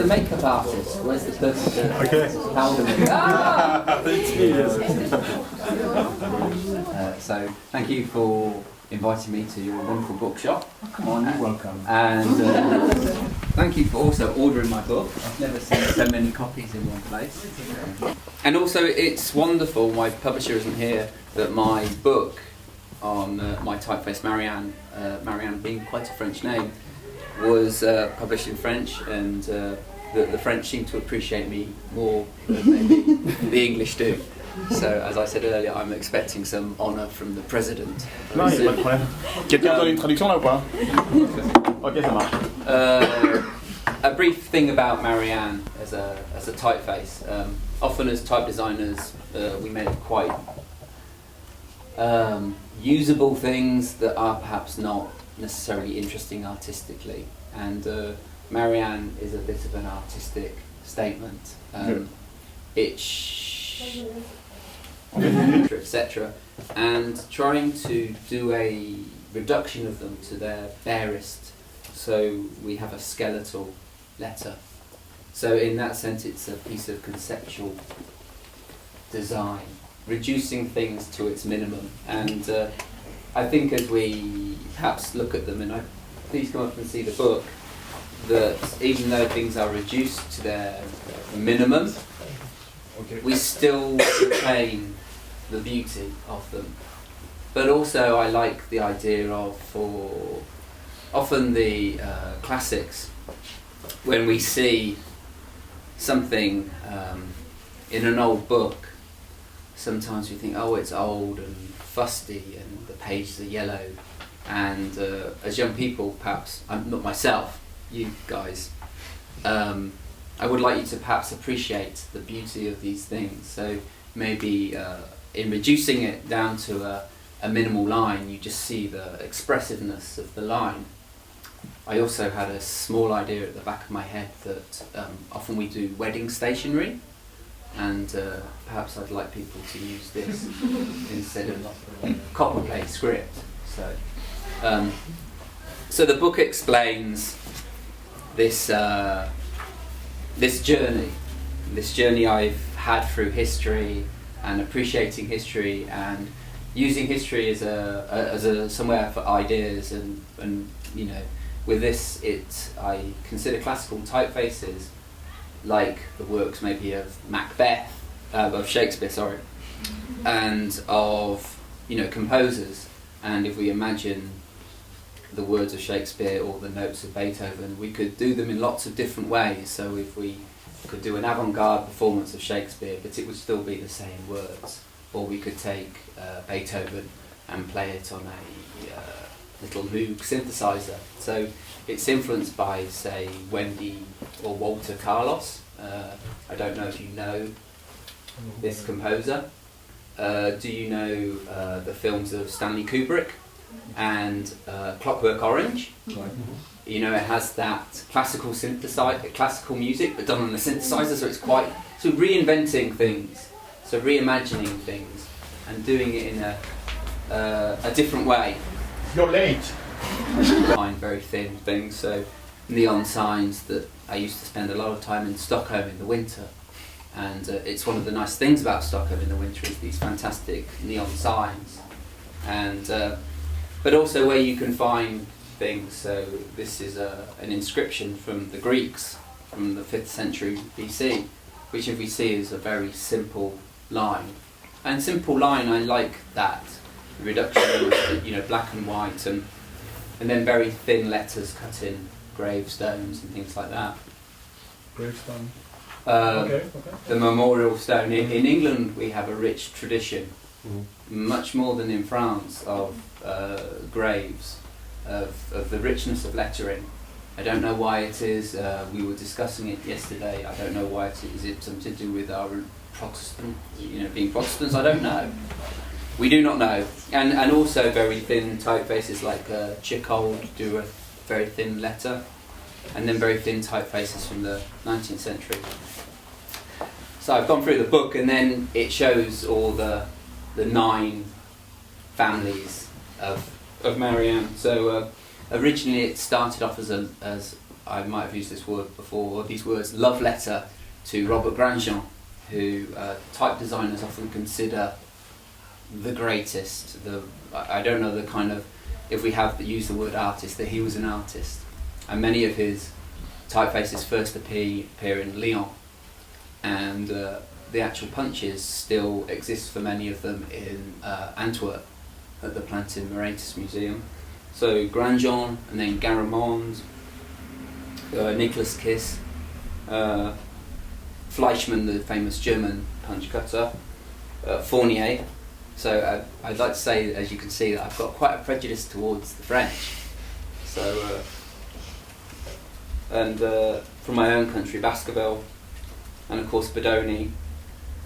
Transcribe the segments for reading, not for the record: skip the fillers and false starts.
the makeup artist? Where's the person to powder me? So thank you for inviting me to your wonderful bookshop. Come on, you're welcome. And thank you for also ordering my book. I've never seen so many copies in one place. And also it's wonderful, my publisher isn't here, that my book on my typeface Marian, Marian being quite a French name, was published in French, and the French seem to appreciate me more than maybe the English do. So, as I said earlier, I'm expecting some honour from the President. Non, il n'y a pas de problème. Quelqu'un a une traduction là ou pas? Ok, ça marche. A brief thing about Marianne as a typeface. Often as type designers, we make quite usable things that are perhaps not necessarily interesting artistically. And Marianne is a bit of an artistic statement. Etc. And trying to do a reduction of them to their barest. So we have a skeletal letter. So in that sense it's a piece of conceptual design, reducing things to its minimum. And I think as we perhaps look at them, and please come up and see the book, that even though things are reduced to their minimum, we still retain the beauty of them. But also I like the idea of, for often the classics, when we see something in an old book, sometimes we think, oh, it's old and fusty and the pages are yellow, and as young people, perhaps, not myself, you guys, I would like you to perhaps appreciate the beauty of these things. So maybe in reducing it down to a minimal line, you just see the expressiveness of the line. I also had a small idea at the back of my head that often we do wedding stationery, and perhaps I'd like people to use this instead of copperplate script. So the book explains this this journey I've had through history and appreciating history and using history as a somewhere for ideas, and you know, with this I consider classical typefaces like the works maybe of of Shakespeare, and of, you know, composers. And if we imagine the words of Shakespeare or the notes of Beethoven, we could do them in lots of different ways. So if we could do an avant-garde performance of Shakespeare, but it would still be the same words, or we could take Beethoven and play it on a little Moog synthesizer. So it's influenced by, say, Wendy or Walter Carlos. I don't know if you know this composer. Do you know the films of Stanley Kubrick and Clockwork Orange? You know, it has that classical music, but done on a synthesizer, so it's quite, so reinventing things, so reimagining things, and doing it in a different way. You're late. Find very thin things, so neon signs that I used to spend a lot of time in Stockholm in the winter, and it's one of the nice things about Stockholm in the winter is these fantastic neon signs, and but also where you can find things. So this is an inscription from the Greeks from the 5th century BC, which if we see is a very simple line. And simple line, I like that reduction, you know, black and white, and then very thin letters cut in gravestones and things like that. Gravestone. Okay. The memorial stone. In England we have a rich tradition, much more than in France, of graves, of the richness of lettering. I don't know why it is. We were discussing it yesterday. I don't know why it is. Is it something to do with our Protestant, you know, being Protestants? I don't know. We do not know. And also very thin typefaces like Chicold do a very thin letter, and then very thin typefaces from the 19th century. So I've gone through the book, and then it shows all the 9 families of Mariam. So originally it started off as I might have used this word before, or these words, love letter to Robert Grandjean, who type designers often consider the greatest. I don't know the kind of, if we have used the word artist, that he was an artist. And many of his typefaces first appear in Lyon, and the actual punches still exist for many of them in Antwerp at the Plantin Moretus Museum. So Grandjean, and then Garamond, Nicholas Kiss, Fleischmann, the famous German punch cutter, Fournier. So I'd like to say, as you can see, that I've got quite a prejudice towards the French. So, and from my own country, Baskerville, and of course Bodoni,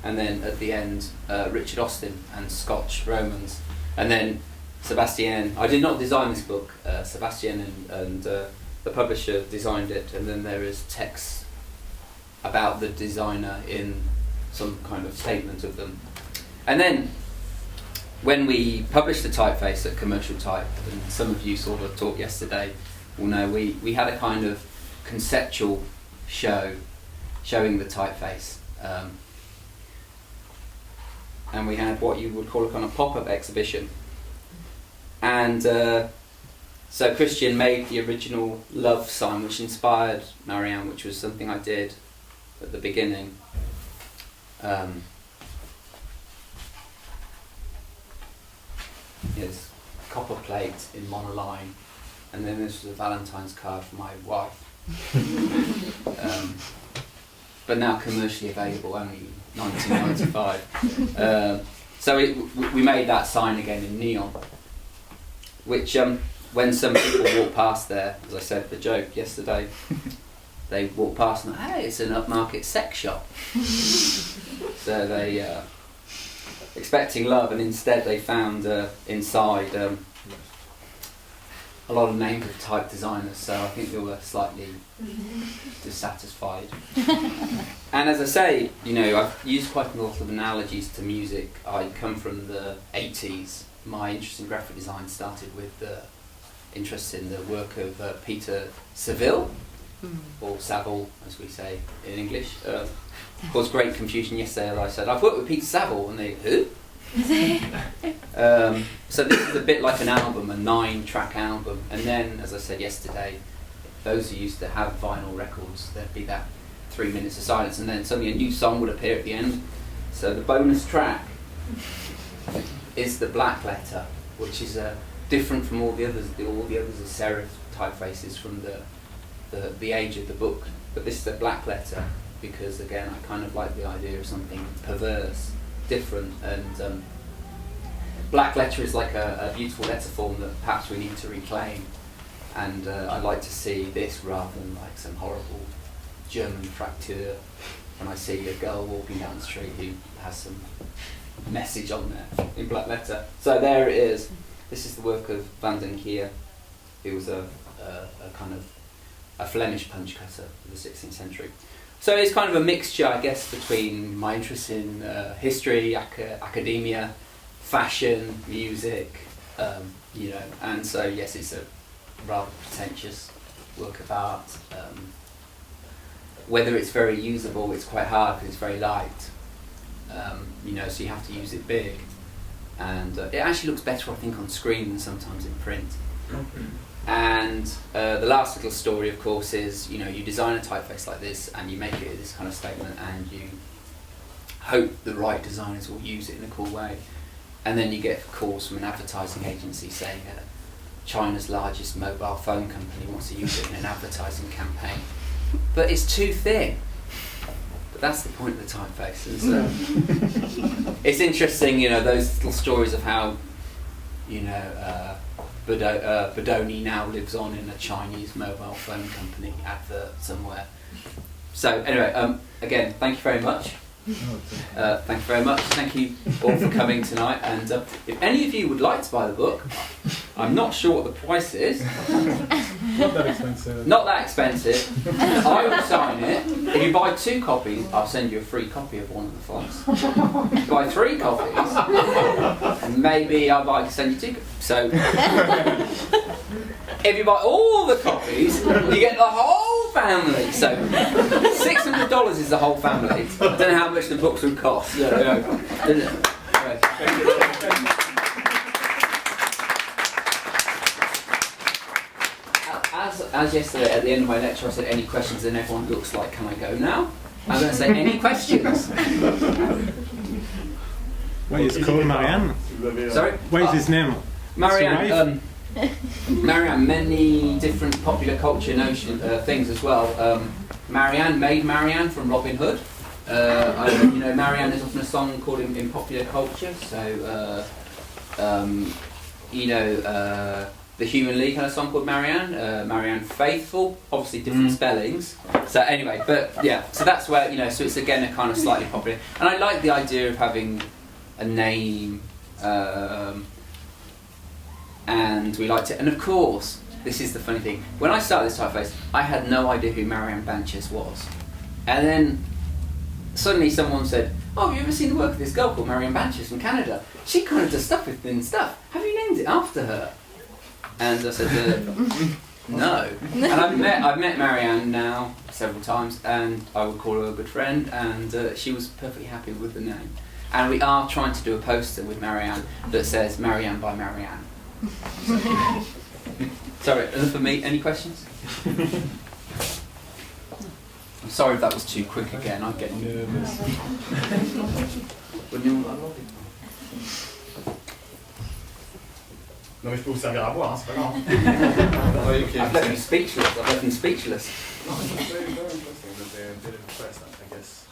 and then at the end, Richard Austin and Scotch Romans, and then Sebastian. I did not design this book. Sebastian and the publisher designed it, and then there is text about the designer in some kind of statement of them. And then when we published the typeface at Commercial Type, and some of you sort of talked yesterday will know, we had a kind of conceptual show showing the typeface. And we had what you would call a kind of pop-up exhibition. And so Christian made the original love sign, which inspired Mariam, which was something I did at the beginning. Yes, copper plate in monoline, and then this was a Valentine's card for my wife. But now commercially available, only $19.95. So we made that sign again in neon, which when some people walk past there, as I said, the joke yesterday, they walk past and hey, it's an upmarket sex shop. So they expecting love, and instead they found inside a lot of names of type designers, so I think they were slightly dissatisfied. And as I say, I've used quite a lot of analogies to music. I come from the 80s. My interest in graphic design started with the interest in the work of Peter Saville, or Saville as we say in English. Caused great confusion yesterday as I said, I've worked with Peter Saville, and they, who? So this is a bit like an album, a 9-track album, and then, as I said yesterday, those who used to have vinyl records, there'd be that 3 minutes of silence, and then suddenly a new song would appear at the end. So the bonus track is the black letter, which is different from all the others. All the others are serif typefaces from the age of the book, but this is the black letter because, again, I kind of like the idea of something perverse, different, and black letter is like a beautiful letter form that perhaps we need to reclaim, and I'd like to see this rather than like some horrible German fracture when I see a girl walking down the street who has some message on there in black letter. So there it is. This is the work of Van den Kier, who was a kind of a Flemish punch cutter of the 16th century. So it's kind of a mixture, I guess, between my interest in history, academia, fashion, music, and so yes, it's a rather pretentious work of art. Whether it's very usable, it's quite hard because it's very light. So you have to use it big, and it actually looks better, I think, on screen than sometimes in print. And the last little story, of course, is you design a typeface like this and you make it this kind of statement, and you hope the right designers will use it in a cool way, and then you get calls from an advertising agency saying China's largest mobile phone company wants to use it in an advertising campaign, but it's too thin. But that's the point of the typeface. And so it's interesting, those little stories of how Bodoni now lives on in a Chinese mobile phone company advert somewhere. So anyway, again, thank you very much. Thank you very much. Thank you all for coming tonight. And if any of you would like to buy the book, I'm not sure what the price is. Not that expensive. Not that expensive. I will sign it. If you buy 2 copies, I'll send you a free copy of one of the fonts. If you buy 3 copies, maybe I'll send you 2 copies. So if you buy all the copies, you get the whole family. So $600 is the whole family. I don't know how much the books would cost. As yesterday at the end of my lecture I said any questions and everyone looks like can I go now? I'm going to say any questions? What is called Marianne? Sorry? What is his name? Marian. Mariam, many different popular culture things as well. Marianne made Marianne from Robin Hood. Marianne is often a song called in popular culture. So, the Human League had a song called Marianne. Marianne Faithful, obviously different spellings. So anyway, but yeah, so that's where, so it's again a kind of slightly popular. And I like the idea of having a name, and we liked it. And of course, this is the funny thing. When I started this typeface, I had no idea who Marian Banches was. And then suddenly someone said, oh, have you ever seen the work of this girl called Marian Banches from Canada? She kind of does stuff with thin stuff. Have you named it after her? And I said, no. And I've met Marianne now several times, and I would call her a good friend, and she was perfectly happy with the name. And we are trying to do a poster with Marianne that says Marianne by Marianne. Sorry, for me, any questions? I'm sorry if that was too quick again, I'm getting nervous. Non mais je peux vous servir à boire, hein, c'est pas grave. I've left you speechless. No, it's very, very interesting that they did it first, I guess.